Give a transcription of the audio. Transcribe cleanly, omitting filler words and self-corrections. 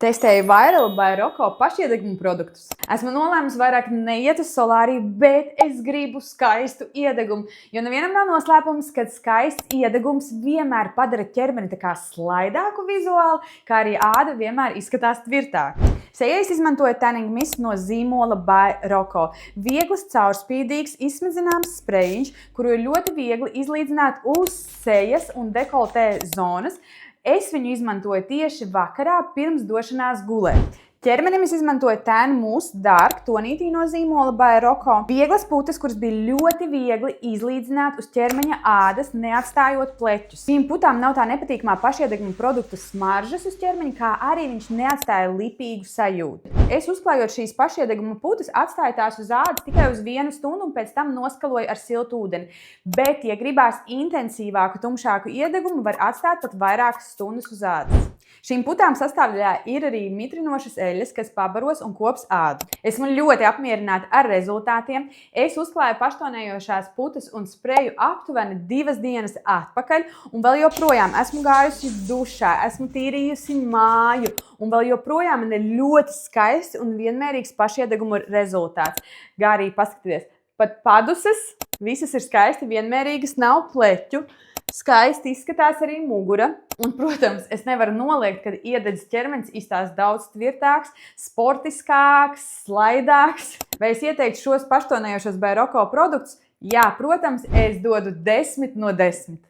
Testēju Viral by Roko pašiedegumu produktus. Esmu nolēmusi vairāk neiet uz solāriju, bet es gribu skaistu iedegumu. Jo nevienam nav noslēpums, ka skaists iedegums vienmēr padara ķermeni tā kā slaidāku vizuāli, kā arī āda vienmēr izskatās tvirtāk. Sejai es izmantoju tanning mist no zīmola by Roko. Viegls, caurspīdīgs, izsmedzināms sprejiņš, kuru ir ļoti viegli izlīdzināt uz sejas un dekoltē zonas. Es viņu izmantoju tieši vakarā pirms došanās gulēt. Ķermenim es izmantoju Tan Mousse Dark tonītī no zīmola by Roko. Vieglas putes, kuras bija ļoti viegli izlīdzināt uz ķermeņa ādas, neatstājot pleķus. Šīm putām nav tā nepatīkamā pašiedeguma produktu smaržas uz ķermeņa, kā arī viņš neatstāja lipīgu sajūtu. Es uzklājot šīs pašiedeguma putes, atstāju tās uz ādas tikai uz 1 stundu un pēc tam noskaloju ar siltu ūdeni. Bet, ja gribās intensīvāku, tumšāku iedegumu, var atstāt pat vairākas stundas uz ādas. Šīm putām sastāvdaļā ir arī mitrinošas eļļas, kas pabaros un kops ādu. Esmu ļoti apmierināta ar rezultātiem. Es uzklāju paštonējošās putas un spreju aptuveni 2 dienas atpakaļ, un vēl joprojām esmu gājusi dušā, esmu tīrījusi māju, un vēl joprojām man ir ļoti skaisti un vienmērīgs pašiedeguma rezultāts. Kā arī paskatieties, pat paduses, visas ir skaisti, vienmērīgas, nav pleķu. Skaisti izskatās arī mugura. Un, protams, es nevaru noliegt, ka iededzis ķermenis izstāsta daudz tvirtāks, sportiskāks, slaidāks. Vai es ieteiktu šos paštonējošos by Roko produktus? Jā, protams, es dodu 10 no 10.